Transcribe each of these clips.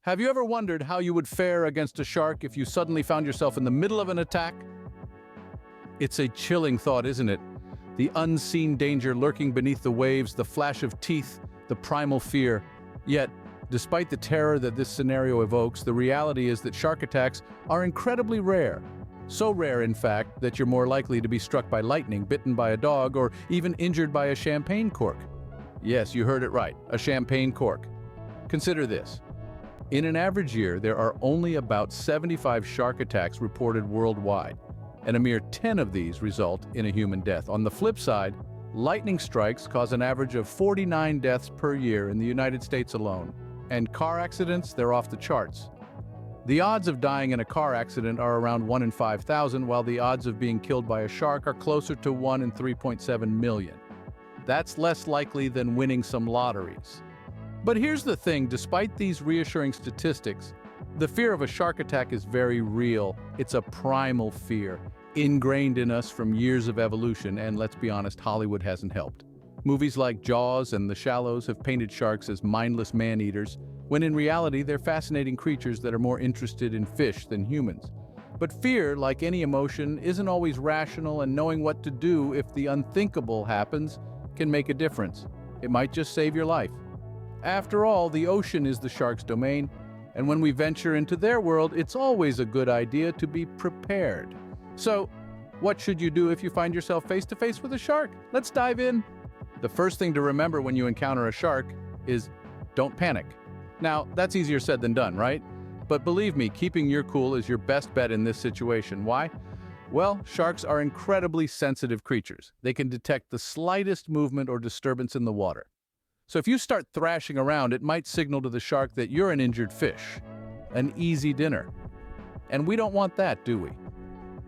Have you ever wondered how you would fare against a shark if you suddenly found yourself in the middle of an attack? It's a chilling thought, isn't it? The unseen danger lurking beneath the waves, the flash of teeth, the primal fear. Yet, despite the terror that this scenario evokes, the reality is that shark attacks are incredibly rare. So rare, in fact, that you're more likely to be struck by lightning, bitten by a dog, or even injured by a champagne cork. Yes, you heard it right, a champagne cork. Consider this. In an average year, there are only about 75 shark attacks reported worldwide, and a mere 10 of these result in a human death. On the flip side, lightning strikes cause an average of 49 deaths per year in the United States alone, and car accidents, they're off the charts. The odds of dying in a car accident are around 1 in 5,000, while the odds of being killed by a shark are closer to 1 in 3.7 million. That's less likely than winning some lotteries. But here's the thing, despite these reassuring statistics, the fear of a shark attack is very real. It's a primal fear, ingrained in us from years of evolution, and let's be honest, Hollywood hasn't helped. Movies like Jaws and The Shallows have painted sharks as mindless man-eaters, when in reality they're fascinating creatures that are more interested in fish than humans. But fear, like any emotion, isn't always rational, and knowing what to do if the unthinkable happens can make a difference. It might just save your life. After all, the ocean is the shark's domain, and when we venture into their world, it's always a good idea to be prepared. So, what should you do if you find yourself face-to-face with a shark? Let's dive in. The first thing to remember when you encounter a shark is don't panic. Now, that's easier said than done, right? But believe me, keeping your cool is your best bet in this situation. Why? Well, sharks are incredibly sensitive creatures. They can detect the slightest movement or disturbance in the water. So if you start thrashing around, it might signal to the shark that you're an injured fish, an easy dinner. And we don't want that, do we?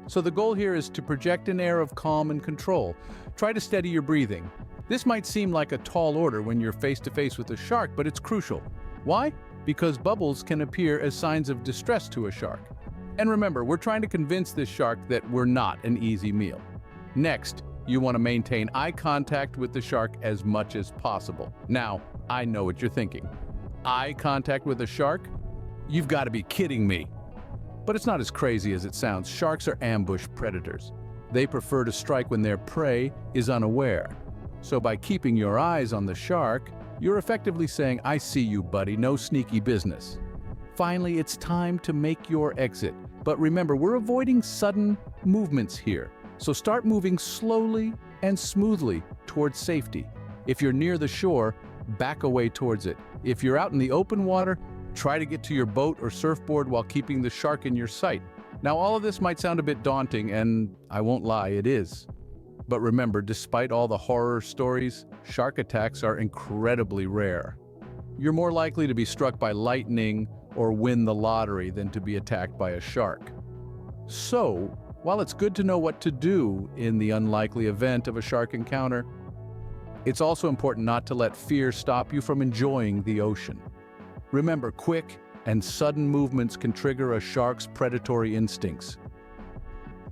So the goal here is to project an air of calm and control. Try to steady your breathing. This might seem like a tall order when you're face-to-face with a shark, but it's crucial. Why? Because bubbles can appear as signs of distress to a shark. And remember, we're trying to convince this shark that we're not an easy meal. Next, you want to maintain eye contact with the shark as much as possible. Now, I know what you're thinking. Eye contact with a shark? You've got to be kidding me. But it's not as crazy as it sounds. Sharks are ambush predators. They prefer to strike when their prey is unaware. So by keeping your eyes on the shark, you're effectively saying, "I see you, buddy, no sneaky business." Finally, it's time to make your exit. But remember, we're avoiding sudden movements here. So start moving slowly and smoothly towards safety. If you're near the shore, back away towards it. If you're out in the open water, try to get to your boat or surfboard while keeping the shark in your sight. Now, all of this might sound a bit daunting, and I won't lie, it is. But remember, despite all the horror stories, shark attacks are incredibly rare. You're more likely to be struck by lightning or win the lottery than to be attacked by a shark. So, while it's good to know what to do in the unlikely event of a shark encounter, it's also important not to let fear stop you from enjoying the ocean. Remember, quick and sudden movements can trigger a shark's predatory instincts.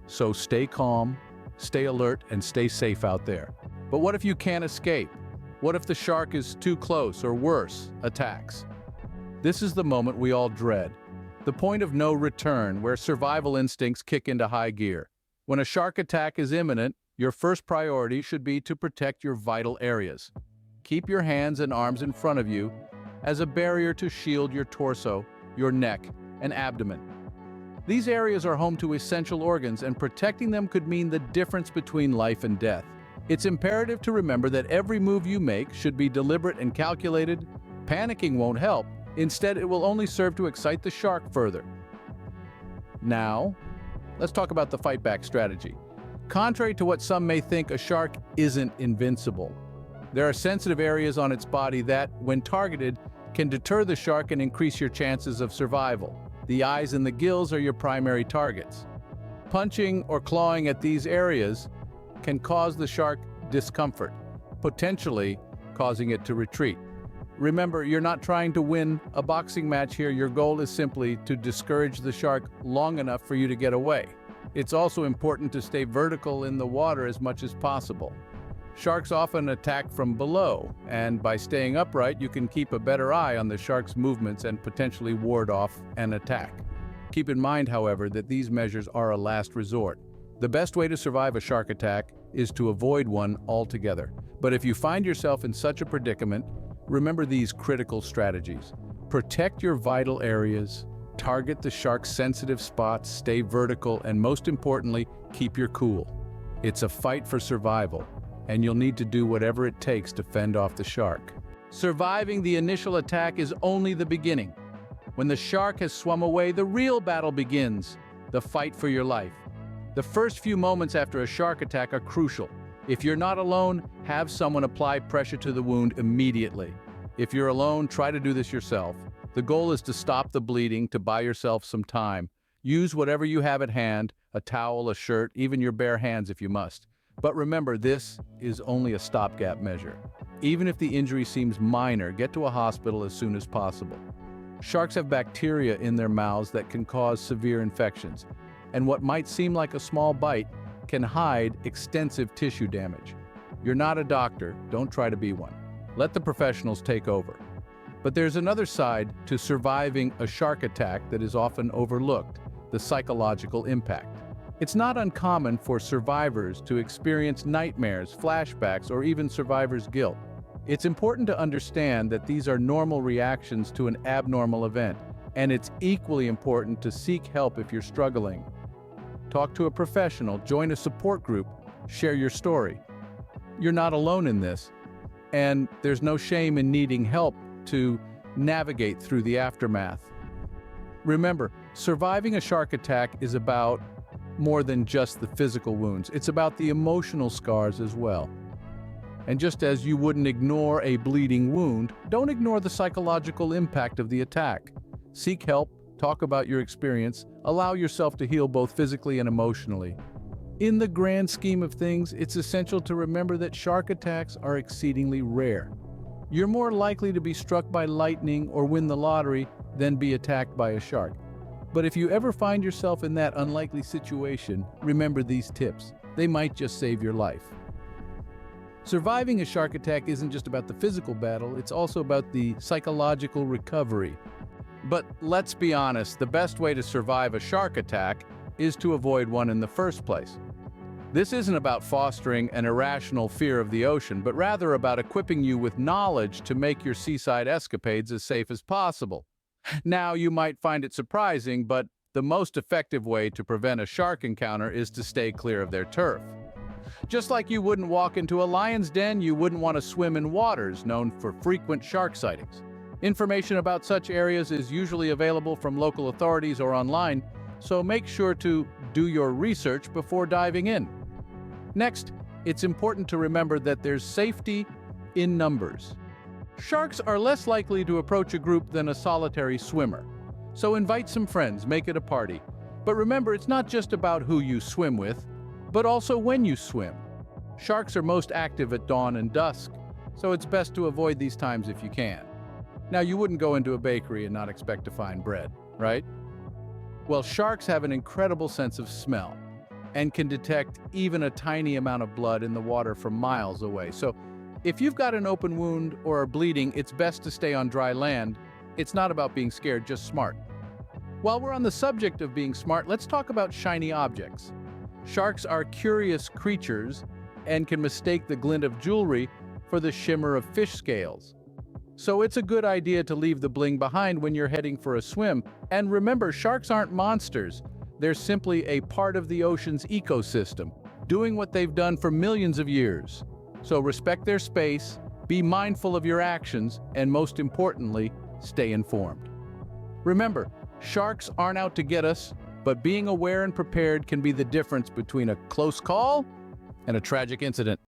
So stay calm, stay alert, and stay safe out there. But what if you can't escape? What if the shark is too close, or worse, attacks? This is the moment we all dread. The point of no return, where survival instincts kick into high gear. When a shark attack is imminent, your first priority should be to protect your vital areas. Keep your hands and arms in front of you as a barrier to shield your torso, your neck, and abdomen. These areas are home to essential organs, and protecting them could mean the difference between life and death. It's imperative to remember that every move you make should be deliberate and calculated. Panicking won't help. Instead, it will only serve to excite the shark further. Now, let's talk about the fight-back strategy. Contrary to what some may think, a shark isn't invincible. There are sensitive areas on its body that, when targeted, can deter the shark and increase your chances of survival. The eyes and the gills are your primary targets. Punching or clawing at these areas can cause the shark discomfort, potentially causing it to retreat. Remember, you're not trying to win a boxing match here. Your goal is simply to discourage the shark long enough for you to get away. It's also important to stay vertical in the water as much as possible. Sharks often attack from below, and by staying upright, you can keep a better eye on the shark's movements and potentially ward off an attack. Keep in mind, however, that these measures are a last resort. The best way to survive a shark attack is to avoid one altogether. But if you find yourself in such a predicament, remember these critical strategies. Protect your vital areas, target the shark's sensitive spots, stay vertical, and most importantly, keep your cool. It's a fight for survival, and you'll need to do whatever it takes to fend off the shark. Surviving the initial attack is only the beginning. When the shark has swum away, the real battle begins, the fight for your life. The first few moments after a shark attack are crucial. If you're not alone, have someone apply pressure to the wound immediately. If you're alone, try to do this yourself. The goal is to stop the bleeding, to buy yourself some time. Use whatever you have at hand, a towel, a shirt, even your bare hands if you must. But remember, this is only a stopgap measure. Even if the injury seems minor, get to a hospital as soon as possible. Sharks have bacteria in their mouths that can cause severe infections, and what might seem like a small bite can hide extensive tissue damage. You're not a doctor, don't try to be one. Let the professionals take over. But there's another side to surviving a shark attack that is often overlooked, the psychological impact. It's not uncommon for survivors to experience nightmares, flashbacks, or even survivor's guilt. It's important to understand that these are normal reactions to an abnormal event, and it's equally important to seek help if you're struggling. Talk to a professional, join a support group, share your story. You're not alone in this, and there's no shame in needing help to navigate through the aftermath. Remember, surviving a shark attack is about more than just the physical wounds. It's about the emotional scars as well. And just as you wouldn't ignore a bleeding wound, don't ignore the psychological impact of the attack. Seek help, talk about your experience, allow yourself to heal both physically and emotionally. In the grand scheme of things, it's essential to remember that shark attacks are exceedingly rare. You're more likely to be struck by lightning or win the lottery than be attacked by a shark. But if you ever find yourself in that unlikely situation, remember these tips. They might just save your life. Surviving a shark attack isn't just about the physical battle, it's also about the psychological recovery. But let's be honest, the best way to survive a shark attack is to avoid one in the first place. This isn't about fostering an irrational fear of the ocean, but rather about equipping you with knowledge to make your seaside escapades as safe as possible. Now, you might find it surprising, but the most effective way to prevent a shark encounter is to stay clear of their turf. Just like you wouldn't walk into a lion's den, you wouldn't want to swim in waters known for frequent shark sightings. Information about such areas is usually available from local authorities or online, so make sure to do your research before diving in. Next, it's important to remember that there's safety in numbers. Sharks are less likely to approach a group than a solitary swimmer. So invite some friends, make it a party. But remember, it's not just about who you swim with, but also when you swim. Sharks are most active at dawn and dusk, so it's best to avoid these times if you can. Now, you wouldn't go into a bakery and not expect to find bread, right? Well, sharks have an incredible sense of smell and can detect even a tiny amount of blood in the water from miles away. So if you've got an open wound or are bleeding, it's best to stay on dry land. It's not about being scared, just smart. While we're on the subject of being smart, let's talk about shiny objects. Sharks are curious creatures and can mistake the glint of jewelry for the shimmer of fish scales. So it's a good idea to leave the bling behind when you're heading for a swim. And remember, sharks aren't monsters. They're simply a part of the ocean's ecosystem, doing what they've done for millions of years. So respect their space, be mindful of your actions, and most importantly, stay informed. Remember, sharks aren't out to get us, but being aware and prepared can be the difference between a close call and a tragic incident.